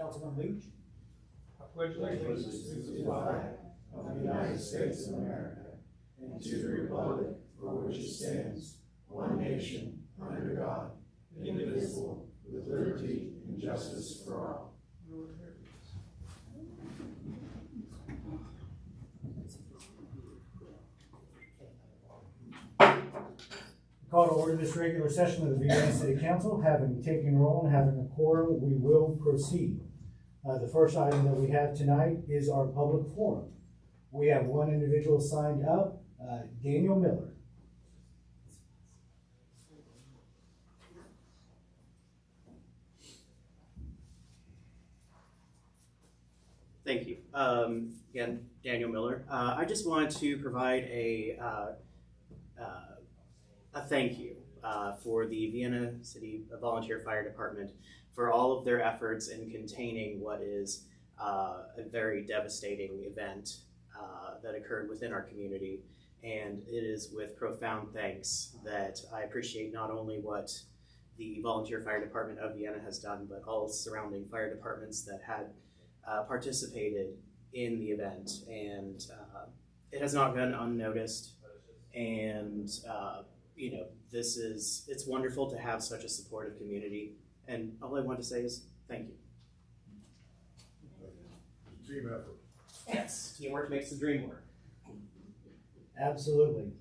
Councilman Leach. I pledge allegiance to the flag of the United States of America and to the republic for which it stands, one nation, under God, indivisible, with liberty and justice for all. Call to order this regular session of the Vienna City Council. Having taken roll and having a quorum, we will proceed. The first item that we have tonight is our public forum. We have one individual signed up, Daniel Miller. Thank you. Again, Daniel Miller. I just wanted to provide a thank you for the Vienna City Volunteer Fire Department for all of their efforts in containing what is a very devastating event that occurred within our community. And it is with profound thanks that I appreciate not only what the Volunteer Fire Department of Vienna has done, but all surrounding fire departments that had participated in the event. And it has not gone unnoticed. And you know, it's wonderful to have such a supportive community. And all I want to say is thank you. Team effort. Yes, teamwork makes the dream work. Absolutely.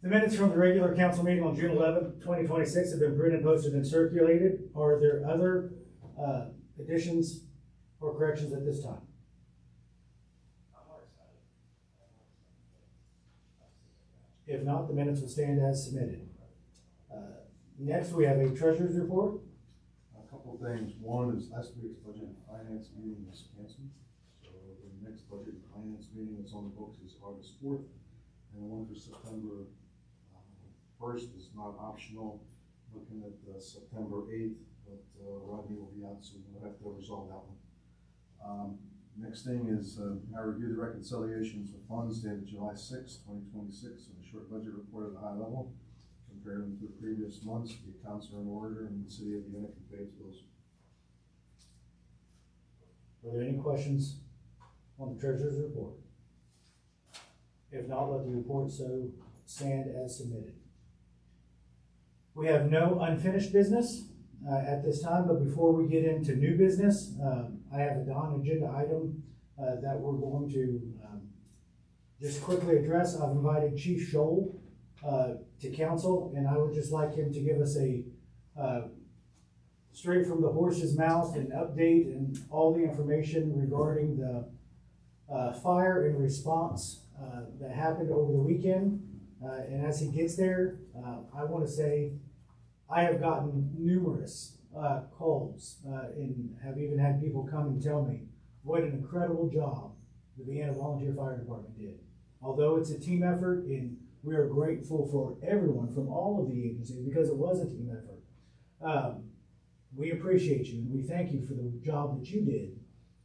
The minutes from the regular council meeting on June 11, 2026 have been printed, posted, and circulated. Are there other additions or corrections at this time? If not, the minutes will stand as submitted. Next, we have a treasurer's report. A couple of things. One is last week's budget and finance meeting was canceled. So the next budget and finance meeting that's on the books is August 4th. And the one for September 1st is not optional. Looking at September 8th, but Rodney will be out, so we'll have to resolve that one. Next thing is I reviewed the reconciliations of funds dated July 6, 2026, and a short budget report at a high level. Compared them to the previous months, the accounts are in order, and the city of Vienna can pay its bills. Are there any questions on the treasurer's report? If not, let the report so stand as submitted. We have no unfinished business at this time, but before we get into new business, I have a non-agenda item that we're going to just quickly address. I've invited Chief Scholl to council, and I would just like him to give us a straight from the horse's mouth an update and all the information regarding the fire and response that happened over the weekend. And as he gets there, I want to say I have gotten numerous calls and have even had people come and tell me what an incredible job the Vienna Volunteer Fire Department did. Although it's a team effort, and we are grateful for everyone from all of the agencies because it was a team effort. We appreciate you, and we thank you for the job that you did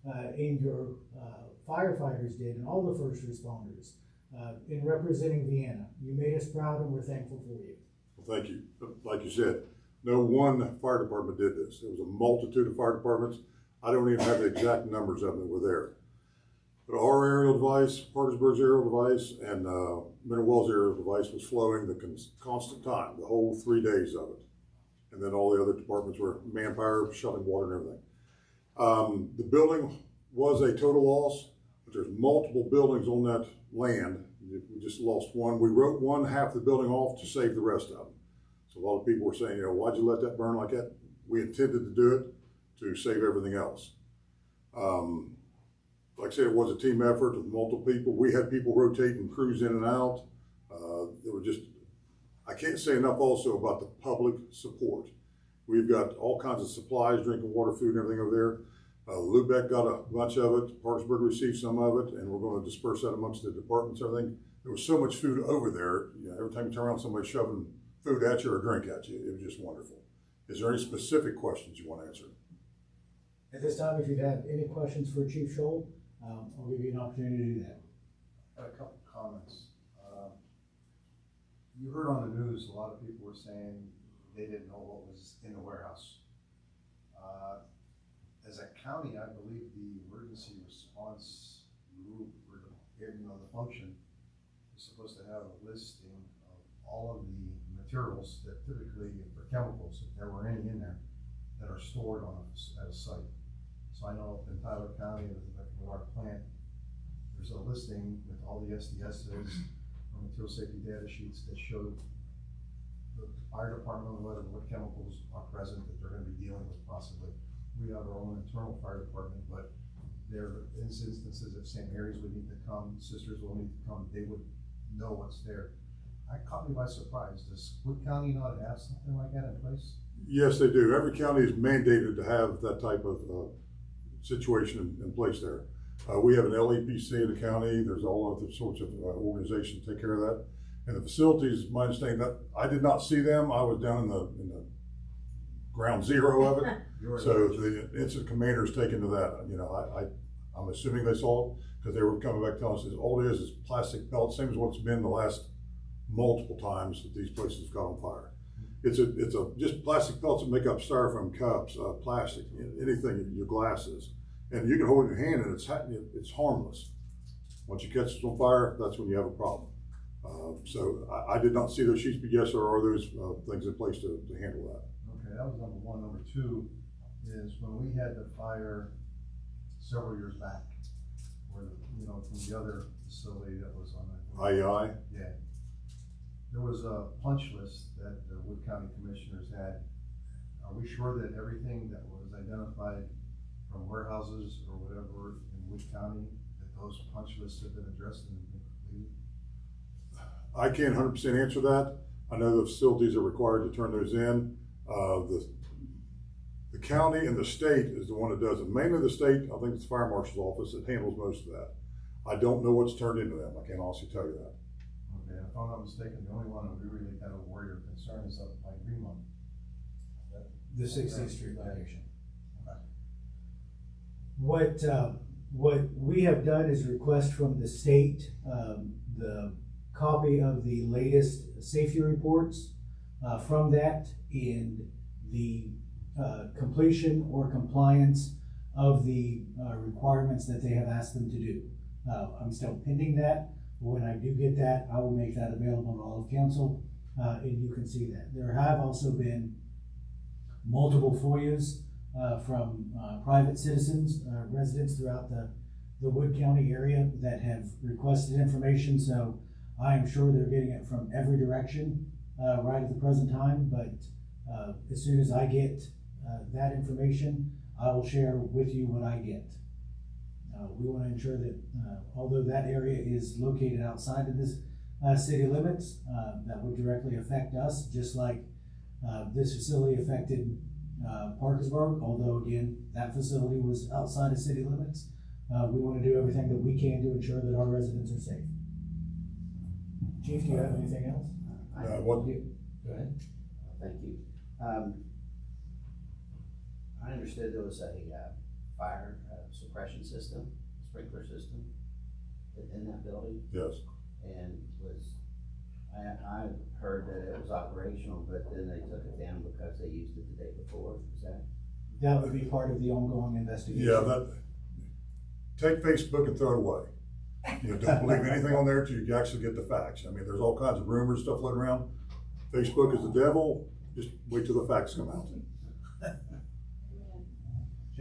and your firefighters did, and all the first responders in representing Vienna. You made us proud, and we're thankful for you. Well, thank you. Like you said, no one fire department did this. There was a multitude of fire departments. I don't even have the exact numbers of them that were there. But our aerial device, Parkersburg's aerial device, and Mineral Wells aerial device was flowing the constant time, the whole 3 days of it. And then all the other departments were manpower, shoving water and everything. The building was a total loss, but there's multiple buildings on that land. We just lost one. We wrote one half the building off to save the rest of them. So a lot of people were saying, you know, why'd you let that burn like that? We intended to do it to save everything else. Like I said, it was a team effort with multiple people. We had people rotating crews in and out. There were just, I can't say enough also about the public support. We've got all kinds of supplies, drinking water, food, and everything over there. Lubeck got a bunch of it. Parkersburg received some of it, and we're going to disperse that amongst the departments, everything. There was so much food over there. You know, every time you turn around, somebody's shoving food at you or a drink at you. It was just wonderful. Is there any specific questions you want to answer? At this time, if you have any questions for Chief Scholl, I'll give you an opportunity to do that. Got a couple comments. You heard on the news, a lot of people were saying they didn't know what was in the warehouse. as a county, I believe the emergency response group, or the function, is supposed to have a listing of all of the materials that typically, for chemicals, if there were any in there, that are stored at a site. So I know in Tyler County, with our plant, there's a listing with all the SDSs, or material safety data sheets that show the fire department, what chemicals are present that they're gonna be dealing with possibly. We have our own internal fire department, but there are instances if St. Mary's would need to come, Sisters will need to come, they would know what's there. I caught me by surprise. Does Wood County not have something like that in place? Yes, they do. Every county is mandated to have that type of situation in place there. We have an LEPC in the county. There's all other sorts of organizations that take care of that. And the facilities, my understanding, that I did not see them. I was down in the ground zero of it. So the incident commander is taken to that. You know, I'm assuming they saw it because they were coming back telling us all it is plastic pellets, same as what's been the last multiple times that these places have caught on fire. It's just plastic pellets that make up styrofoam cups, plastic, anything, your glasses. And you can hold it in your hand and it's harmless. Once you catch it on fire, that's when you have a problem. So I did not see those sheets, but yes, there are those things in place to handle that. Okay, that was number one. Number two is when we had the fire several years back, where from the other facility that was on that. IEI? Yeah. There was a punch list that the Wood County Commissioners had. Are we sure that everything that was identified from warehouses or whatever in Wood County, that those punch lists have been addressed and been completed? I can't 100% answer that. I know the facilities are required to turn those in. The county and the state is the one that does it. Mainly the state, I think it's the fire marshal's office that handles most of that. I don't know what's turned into them. I can't honestly tell you that. Okay, if I'm not mistaken, the only one that we really had a worry or concern is up by Greenmont. The 16th Street location. Okay. What we have done is request from the state the copy of the latest safety reports from that and the completion or compliance of the requirements that they have asked them to do. I'm still pending that. When I do get that, I will make that available to all of council, and you can see that. There have also been multiple FOIAs from private citizens, residents throughout the Wood County area that have requested information, so I am sure they're getting it from every direction right at the present time, but as soon as I get that information, I will share with you what I get. We want to ensure that although that area is located outside of this city limits, that would directly affect us, just like this facility affected Parkersburg, although again, that facility was outside of city limits. We want to do everything that we can to ensure that our residents are safe. Chief, do you have anything else? What? Go ahead. Thank you. I understood there was a fire suppression system, sprinkler system in that building. Yes. And I heard that it was operational, but then they took it down because they used it the day before. Is that? That would be part of the ongoing investigation. Yeah, take Facebook and throw it away. Don't believe anything on there until you actually get the facts. I mean, there's all kinds of rumors, stuff floating around. Facebook is the devil. Just wait till the facts come out.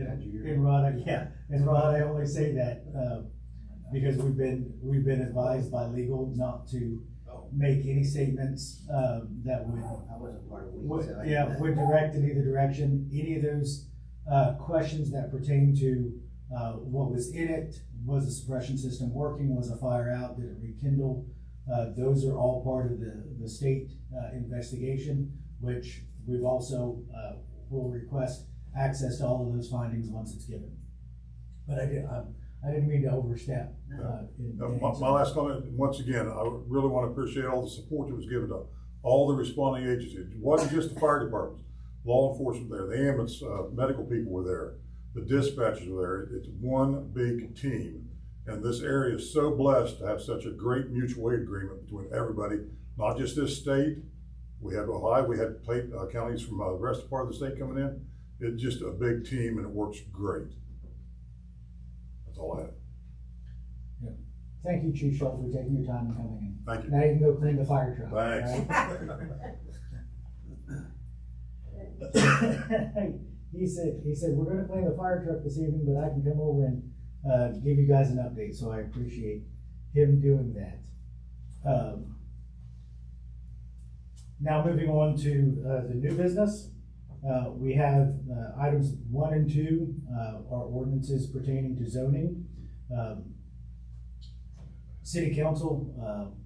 And Rod, I only say that because we've been advised by legal not to make any statements that would I wasn't part of it. would direct in either direction. Any of those questions that pertain to what was in it, was the suppression system working, was a fire out, did it rekindle? Those are all part of the state investigation, which we've also will request access to all of those findings once it's given. But I didn't mean to overstep. My last comment, once again, I really want to appreciate all the support that was given to all the responding agencies. It wasn't just the fire departments, law enforcement there, the ambulance, medical people were there, the dispatchers were there. It's one big team. And this area is so blessed to have such a great mutual aid agreement between everybody, not just this state. We had Ohio, we had counties from the rest of part of the state coming in. It's just a big team and it works great. That's all I have. Thank you, Chief Schultz, for taking your time and coming in. Thank you. Now you can go clean the fire truck. Thanks. Right? He said, we're gonna clean the fire truck this evening, but I can come over and, give you guys an update, so I appreciate him doing that. Now moving on to, the new business. We have, items 1 and 2, are ordinances pertaining to zoning. City council,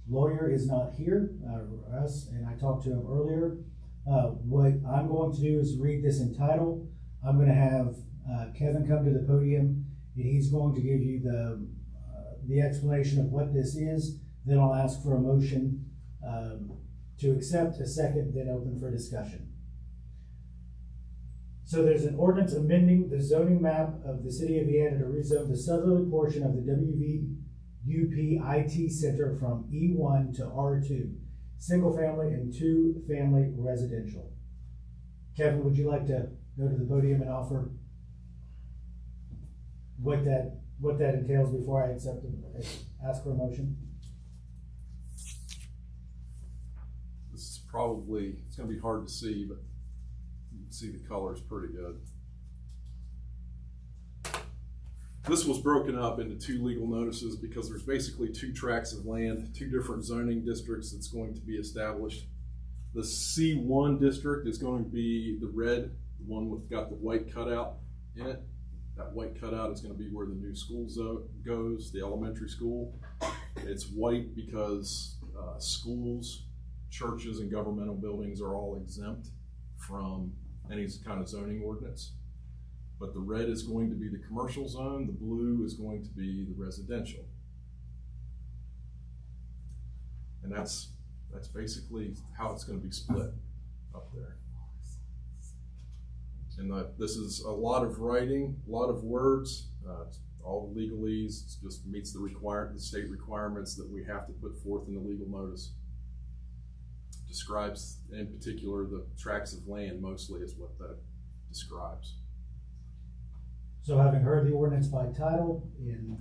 lawyer is not here, Russ, and I talked to him earlier. What I'm going to do is read this in title. I'm gonna have, Kevin come to the podium, and he's going to give you the explanation of what this is. Then I'll ask for a motion, to accept, a second, then open for discussion. So there's an ordinance amending the zoning map of the city of Vienna to rezone the southerly portion of the WVUP IT Center from E1 to R2, single family and 2 family residential. Kevin, would you like to go to the podium and offer what that entails before I ask for a motion? This is probably, it's gonna be hard to see, but you can see the colors pretty good. This was broken up into 2 legal notices because there's basically 2 tracts of land, 2 different zoning districts that's going to be established. The C1 district is going to be the red, the one with got the white cutout in it. That white cutout is going to be where the new school goes, the elementary school. It's white because schools, churches, and governmental buildings are all exempt from any kind of zoning ordinance. But the red is going to be the commercial zone, the blue is going to be the residential. And that's basically how it's going to be split up there. And this is a lot of writing, a lot of words, all the legalese. It just meets the state requirements that we have to put forth in the legal notice. Describes, in particular, the tracts of land mostly is what that describes. So having heard the ordinance by title in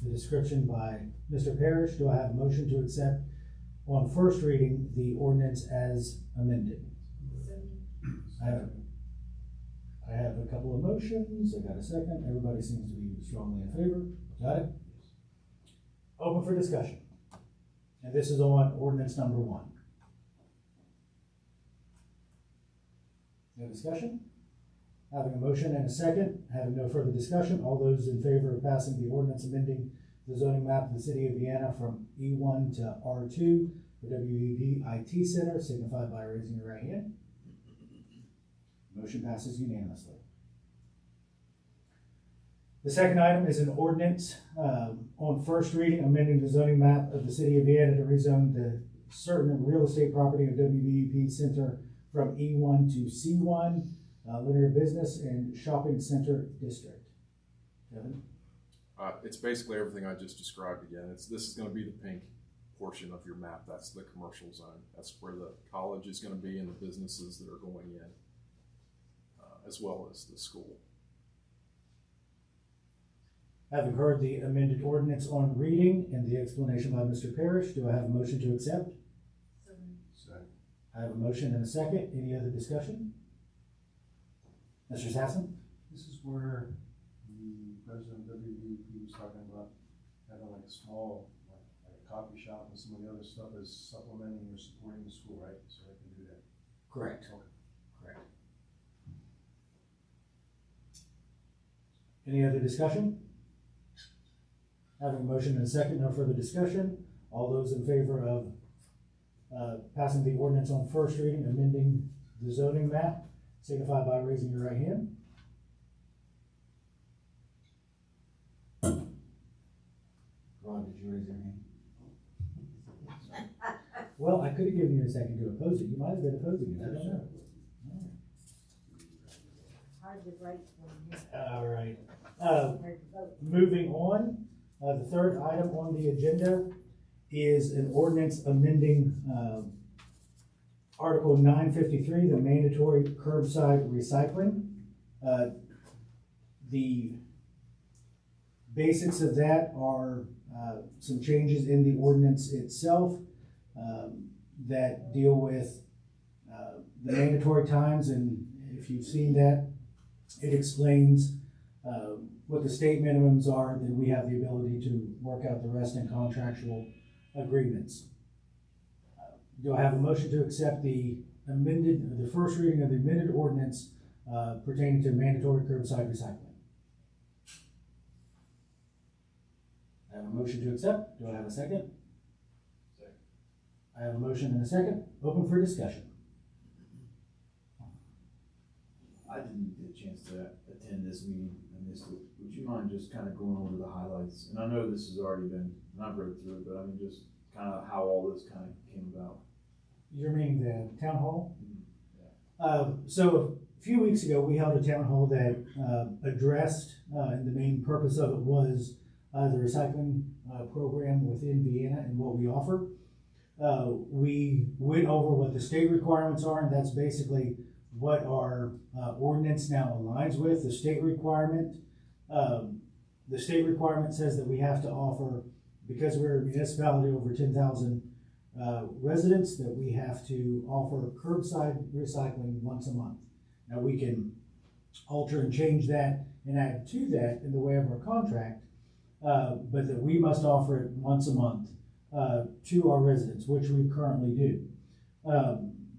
the description by Mr. Parrish, do I have a motion to accept on first reading the ordinance as amended? I have a couple of motions. I got a second. Everybody seems to be strongly in favor. Got it? Open for discussion. And this is on ordinance number 1. No discussion? Having a motion and a second, having no further discussion, all those in favor of passing the ordinance amending the zoning map of the city of Vienna from E1 to R2 for WVP IT Center, signify by raising your right hand. Motion passes unanimously. The second item is an ordinance on first reading amending the zoning map of the city of Vienna to rezone the certain real estate property of WVUP Center from E1 to C1, linear business and shopping center district. Kevin? It's basically everything I just described again. This is going to be the pink portion of your map. That's the commercial zone. That's where the college is going to be and the businesses that are going in, as well as the school. Having heard the amended ordinance on reading and the explanation by Mr. Parrish, do I have a motion to accept? Second. I have a motion and a second. Any other discussion? Mr. Sassen? This is where the president of WVP was talking about having like a small, like a coffee shop and some of the other stuff as supplementing or supporting the school, right? So I can do that. Correct. Okay. Correct. Any other discussion? Having a motion and a second, no further discussion. All those in favor of passing the ordinance on first reading, amending the zoning map, signify by raising your right hand. Ron, did you raise your hand? Well, I could have given you a second to oppose it. You might have been opposing it. I don't know. Hard to write one. All right. Hard to vote. Moving on, the third item on the agenda is an ordinance amending Article 953, the mandatory curbside recycling. The basics of that are some changes in the ordinance itself that deal with the mandatory times, and if you've seen that, it explains what the state minimums are, then we have the ability to work out the rest in contractual agreements. Do I have a motion to accept the first reading of the amended ordinance pertaining to mandatory curbside recycling? I have a motion to accept. Do I have a second? Second. I have a motion and a second. Open for discussion. I didn't get a chance to attend this meeting. I missed it. Would you mind just kind of going over the highlights? And I know this has already been, not read through it, but I mean, just kind of how all this kind of came about. You're meaning the town hall? So a few weeks ago, we held a town hall that addressed, and the main purpose of it was the recycling program within Vienna and what we offer. We went over what the state requirements are, and that's basically what our ordinance now aligns with. The state requirement says that we have to offer, because we're a municipality over 10,000 residents, that we have to offer curbside recycling once a month. Now we can alter and change that and add to that in the way of our contract, but that we must offer it once a month to our residents, which we currently do.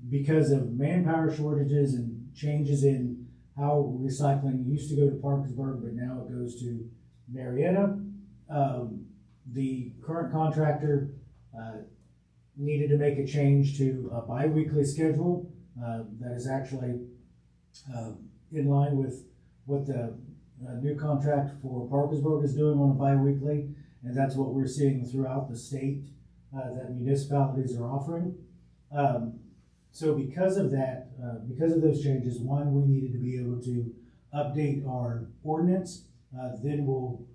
Because of manpower shortages and changes in how recycling used to go to Parkersburg, but now it goes to Marietta, the current contractor needed to make a change to a bi-weekly schedule that is actually in line with what the new contract for Parkersburg is doing on a bi-weekly, and that's what we're seeing throughout the state that municipalities are offering. So because of that, because of those changes, one, we needed to be able to update our ordinance, then we'll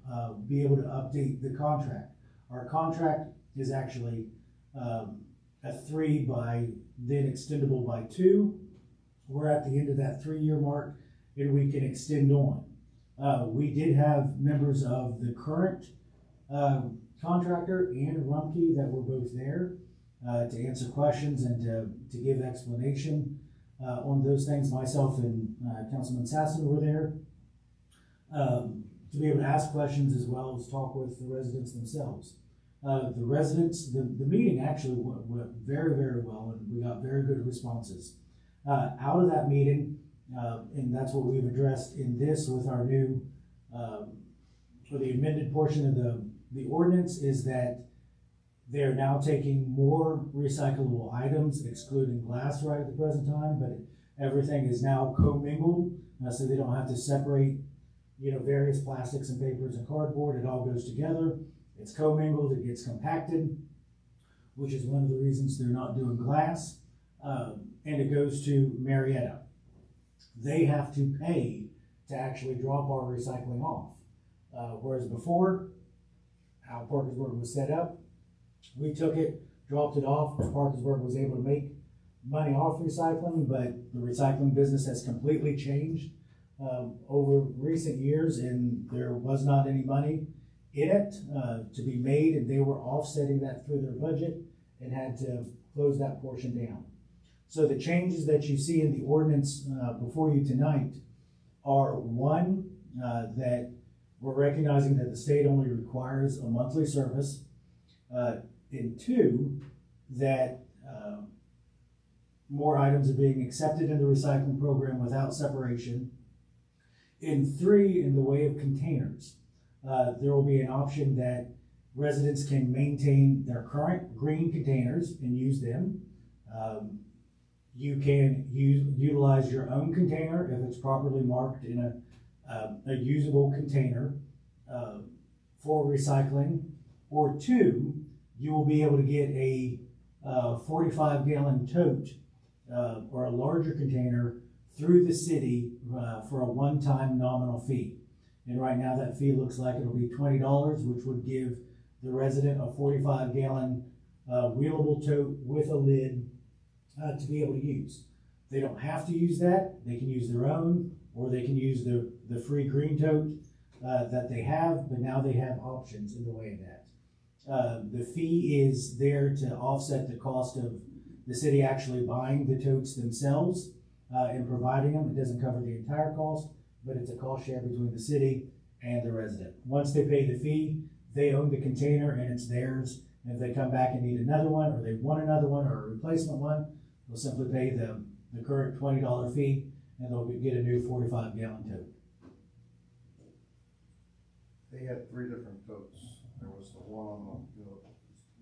be able to update the contract. Our contract is actually a 3 by, then extendable by 2. We're at the end of that 3-year mark, and we can extend on. We did have members of the current contractor and Rumpke that were both there to answer questions and to give explanation on those things. Myself and Councilman Sasson were there to be able to ask questions as well as talk with the residents themselves. The residents, the meeting actually went very, very well, and we got very good responses. Out of that meeting, and that's what we've addressed in this with our new, for the amended portion of the ordinance, is that they're now taking more recyclable items, excluding glass right at the present time, but everything is now commingled, so they don't have to separate, various plastics and papers and cardboard. It all goes together. It's commingled, it gets compacted, which is one of the reasons they're not doing glass, and it goes to Marietta. They have to pay to actually drop our recycling off. Whereas before, how Parkersburg was set up, we took it, dropped it off, Parkersburg was able to make money off recycling, but the recycling business has completely changed over recent years, and there was not any money in it to be made, and they were offsetting that through their budget and had to close that portion down. So the changes that you see in the ordinance before you tonight are, one, that we're recognizing that the state only requires a monthly service, and 2, that more items are being accepted in the recycling program without separation, and 3, in the way of containers. There will be an option that residents can maintain their current green containers and use them. You can utilize your own container if it's properly marked in a usable container for recycling. Or 2, you will be able to get a 45-gallon tote or a larger container through the city for a one-time nominal fee. And right now that fee looks like it'll be $20, which would give the resident a 45-gallon wheelable tote with a lid to be able to use. They don't have to use that. They can use their own, or they can use the free green tote that they have, but now they have options in the way of that. The fee is there to offset the cost of the city actually buying the totes themselves and providing them. It doesn't cover the entire cost, but it's a cost share between the city and the resident. Once they pay the fee, they own the container and it's theirs. And if they come back and need another one, or they want another one, or a replacement one, they'll simply pay the current $20 fee, and they'll get a new 45-gallon tote. They had 3 different totes. There was the one on the,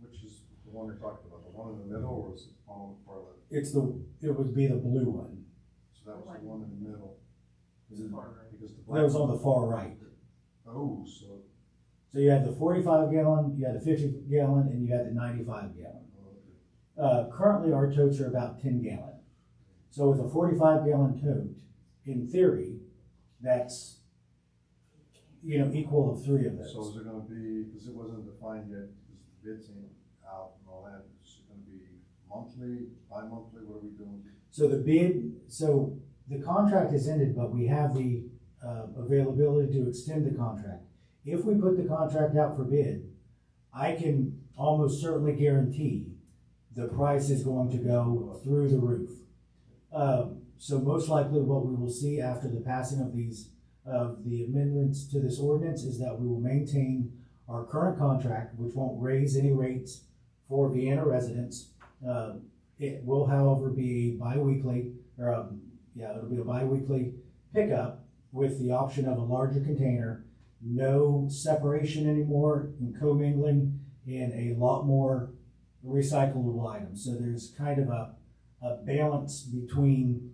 which is the one you're talking about, the one in the middle, or was it on the far left? It would be the blue one. So that was the one in the middle. Because the That black was on the far right. Oh, So you had the 45-gallon, you had the 50-gallon, and you had the 95-gallon. Currently, our totes are about 10-gallon. So with a 45-gallon tote, in theory, that's, equal of 3 of those. So is it gonna be, because it wasn't defined yet, because the bids ain't out and all that, is it gonna be monthly, bi-monthly, what are we doing? So the contract is ended, but we have the availability to extend the contract. If we put the contract out for bid, I can almost certainly guarantee the price is going to go through the roof. So most likely what we will see after the passing of the amendments to this ordinance is that we will maintain our current contract, which won't raise any rates for Vienna residents. It will, however, be bi-weekly, it'll be a bi-weekly pickup with the option of a larger container, no separation anymore and commingling, and a lot more recyclable items. So there's kind of a balance between,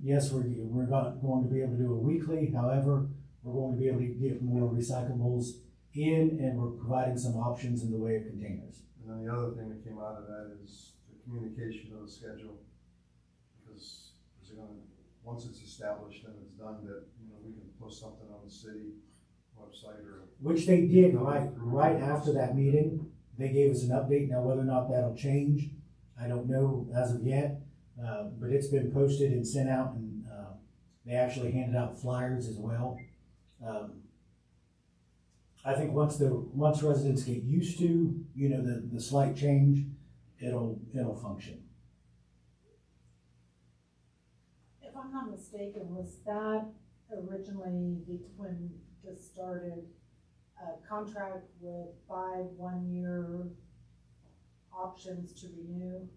yes, we're not going to be able to do a weekly, however, we're going to be able to get more recyclables in, and we're providing some options in the way of containers. And then the other thing that came out of that is the communication of the schedule. Because is it gonna, once it's established and it's done, that, we can post something on the city website or. Which they did right after that meeting. They gave us an update. Now, whether or not that'll change, I don't know as of yet. But it's been posted and sent out, and they actually handed out flyers as well. I think once residents get used to, the slight change, it'll function. If I'm not mistaken, was that originally when this started, a contract with 5 1-year options to renew?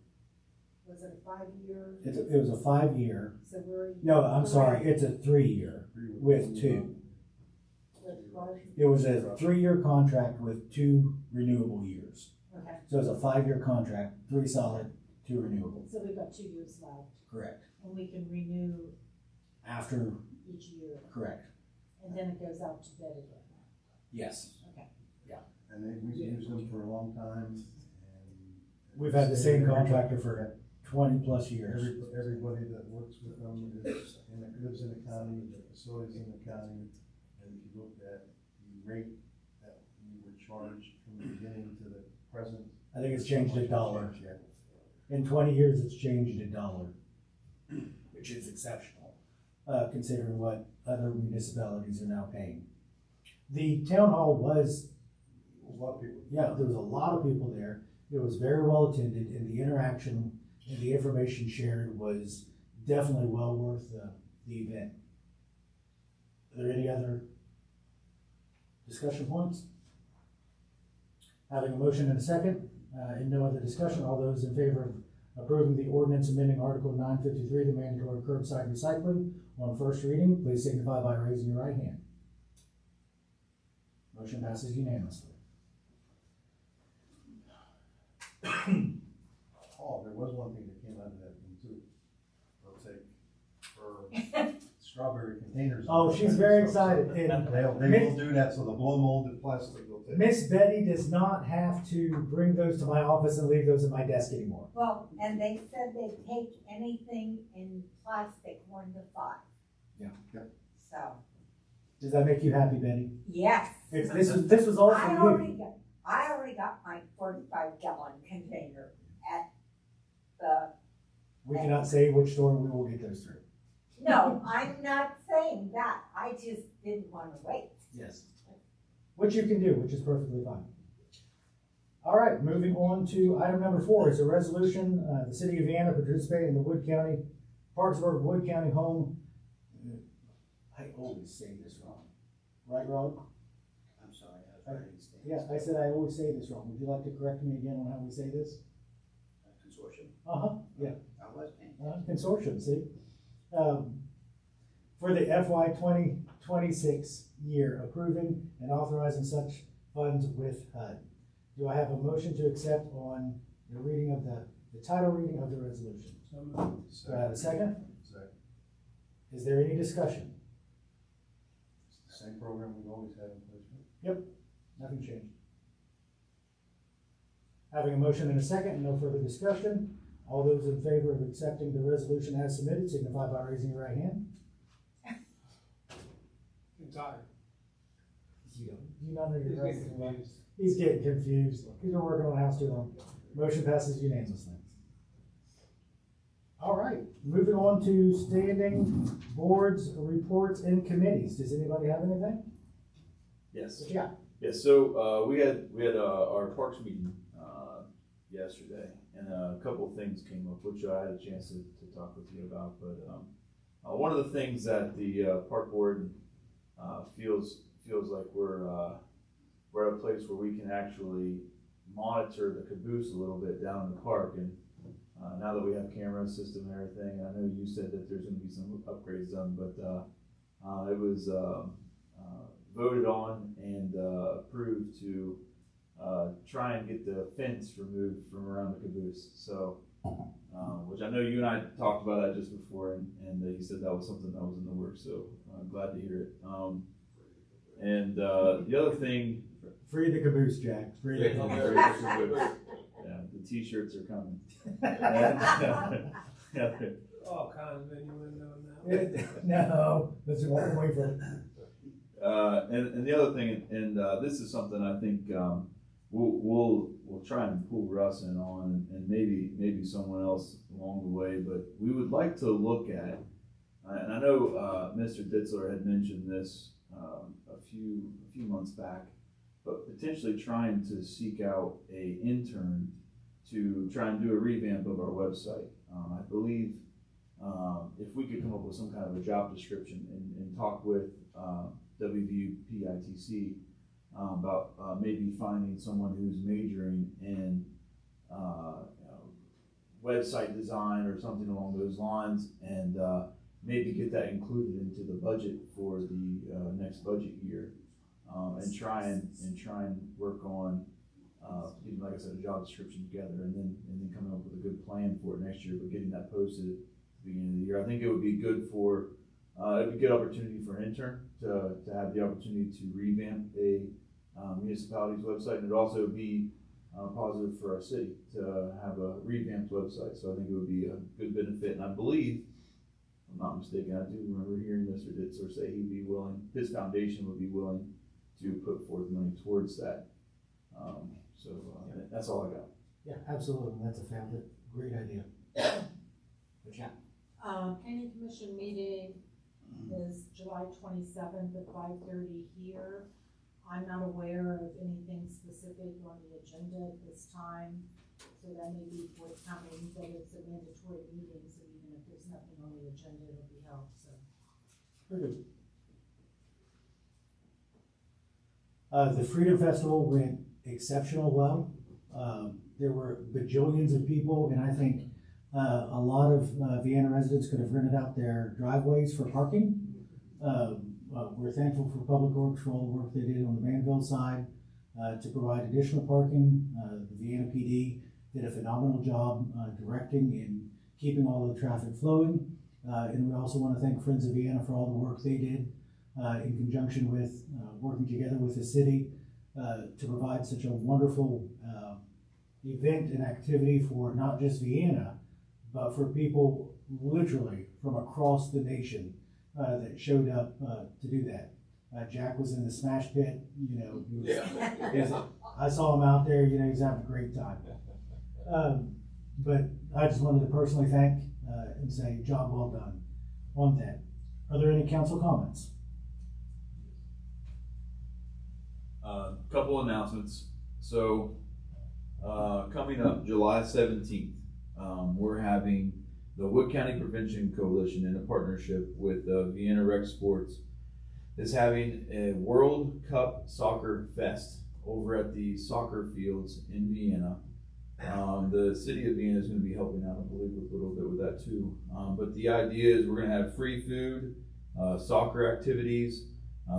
Was it a 5-year? It was a 5-year. So we're. No, I'm sorry, it's a 3-year with 2. It was a 3-year contract with 2 renewable years. Okay, So it's a 5-year contract, 3 solid, 2 renewable. so we've got 2 years left, Correct. and we can renew After, each year, correct. and then it goes out to bid again. Yes. Okay. And we've used them for a long time, and. We've had the same contractor for 20 plus years. Everybody that works with them lives in the county, the facilities in the county, and if you looked at the rate that we were charged from the beginning to the present. I think it's changed $1. Yeah. In 20 years, it's changed $1, which is exceptional, considering what other municipalities are now paying. The town hall was, A lot of people. yeah, there was a lot of people there. It was very well attended, and the interaction and the information shared was definitely well worth the event. Are there any other discussion points? Having a motion and a second, and no other discussion, all those in favor of approving the ordinance amending Article 953, the mandatory curbside recycling on first reading, please signify by raising your right hand. Motion passes unanimously. Oh, there was one thing that came out of that thing too. They'll take for strawberry containers. Oh, she's very excited. And They will do that, so the blow molded plastic will take. Miss Betty does not have to bring those to my office and leave those at my desk anymore. Well, and they said they'd take anything in plastic 1 to 5. Yeah. Yep. So, Does that make you happy, Betty? yes. This was all I for you. already got my 45-gallon container at the We cannot say which door we will get those through. No, I'm not saying that, I just didn't wanna wait. Yes. Which you can do, which is perfectly fine. All right, moving on to item number 4 is a resolution, the city of Vienna participating in the Wood County, Parksburg Wood County Home. I always say this wrong. Right, Rob? I'm sorry, I was writing these things. Yeah, I said I always say this wrong. Would you like to correct me again on how we say this? Consortium. Yeah. I was paying. Consortium, see? For the FY 2026 year, approving and authorizing such funds with HUD. Do I have a motion to accept on the reading of the title reading of the resolution? Do I have a second? Second. Is there any discussion? It's the same program we've always had in place, right? Nothing changed. Having a motion and a second and no further discussion, all those in favor of accepting the resolution as submitted signify by raising your right hand. I'm tired. You not know your right hand. He's getting confused. He's been working on the house too long. Motion passes unanimously. All right, moving on to standing boards, reports, and committees. Does anybody have anything? Yes. What you got? Yeah, so we had our parks meeting yesterday, and a couple of things came up, which I had a chance to talk with you about. But one of the things that the park board feels like we're at a place where we can actually monitor the caboose a little bit down in the park. And now that we have camera system and everything, I know you said that there's going to be some upgrades done, but it was voted on and approved to try and get the fence removed from around the caboose. So, which I know you and I talked about that just before, and you said that was something that was in the works. So I'm glad to hear it. And the other thing, Free the caboose, Jack. Free the caboose. Yeah, the t-shirts are coming. All kinds of innuendo now. No, let's walk away from it. And the other thing, and this is something I think we'll try and pull Russ in on, and maybe someone else along the way. But we would like to look at, and I know Mr. Ditzler had mentioned this a few months back, but potentially trying to seek out a intern to try and do a revamp of our website. I believe if we could come up with some kind of a job description and talk with WVU-PITC about maybe finding someone who's majoring in website design or something along those lines, and maybe get that included into the budget for the next budget year, and try and work on getting, like I said, a job description together, and then coming up with a good plan for it next year, but getting that posted at the beginning of the year. I think it would be good for it'd be a good opportunity for an intern to have the opportunity to revamp a municipality's website, and it'd also be positive for our city to have a revamped website. So I think it would be a good benefit, and I believe, if I'm not mistaken, I do remember hearing Mr. Ditzler say he'd be willing, his foundation would be willing to put forth money towards that. So that's all I got. Yeah, absolutely. That's a family. Great idea. But yeah. Planning Commission meeting is July 27th at 5:30 here. I'm not aware of anything specific on the agenda at this time, so that may be forthcoming, but it's a mandatory meeting, so even if there's nothing on the agenda, it'll be held, so. Very good. The Freedom Festival went exceptional well. There were bajillions of people, and I think a lot of Vienna residents could have rented out their driveways for parking. We're thankful for Public Works for all the work they did on the Manville side to provide additional parking. The Vienna PD did a phenomenal job directing and keeping all the traffic flowing. And we also want to thank Friends of Vienna for all the work they did in conjunction with working together with the city to provide such a wonderful event and activity for not just Vienna, but for people literally from across the nation that showed up to do that. Jack was in the smash pit, I saw him out there, he's having a great time. But I just wanted to personally thank and say, job well done on that. Are there any council comments? Couple announcements. So, coming up July 17th, we're having the Wood County Prevention Coalition in a partnership with Vienna Rec Sports is having a World Cup Soccer Fest over at the soccer fields in Vienna. The city of Vienna is going to be helping out, I believe, with a little bit with that too. But the idea is we're going to have free food, soccer activities.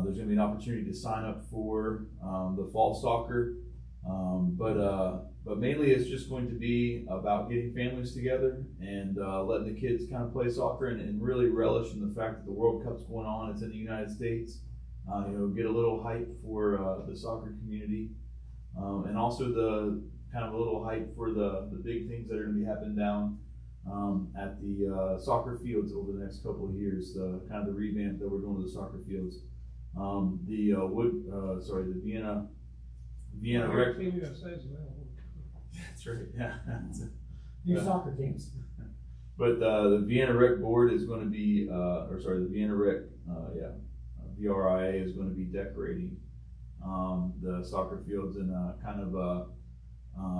There's going to be an opportunity to sign up for the fall soccer. But mainly it's just going to be about getting families together and letting the kids kind of play soccer and really relish in the fact that the World Cup's going on. It's in the United States. Get a little hype for the soccer community, and also the kind of a little hype for the big things that are going to be happening down at the soccer fields over the next couple of years. The kind of the revamp that we're doing to the soccer fields. The Vienna Rec. That's right. Yeah. New soccer teams. But the Vienna Rec board is going to be, the Vienna Rec, VRIA is going to be decorating the soccer fields and kind of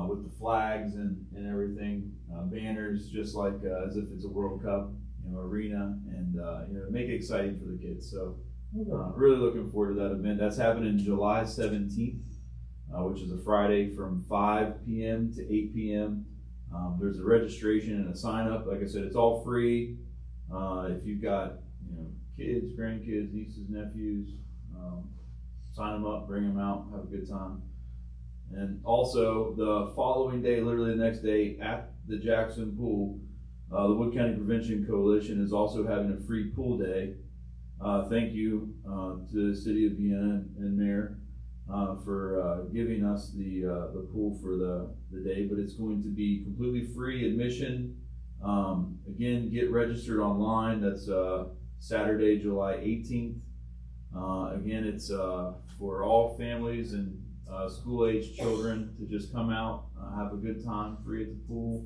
with the flags and everything, banners, just like as if it's a World Cup, arena, and make it exciting for the kids. So really looking forward to that event. That's happening July 17th, which is a Friday from 5 p.m. to 8 p.m. There's a registration and a sign up. Like I said, it's all free. If you've got kids, grandkids, nieces, nephews, sign them up, bring them out, have a good time. And also the following day, literally the next day, at the Jackson Pool, the Wood County Prevention Coalition is also having a free pool day. Thank you to the City of Vienna and Mayor for giving us the pool for the day, but it's going to be completely free admission. Again, get registered online. That's Saturday, July 18th. Again, it's for all families and school-age children to just come out, have a good time, free at the pool.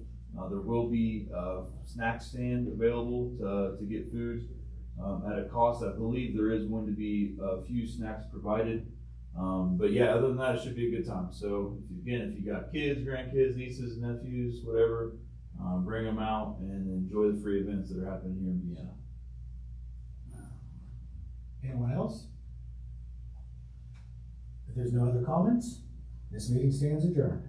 There will be a snack stand available to get food at a cost. I believe there is going to be a few snacks provided. But yeah, other than that, it should be a good time. So if you got kids, grandkids, nieces, nephews, whatever, bring them out and enjoy the free events that are happening here in Vienna. Anyone else? If there's no other comments, this meeting stands adjourned.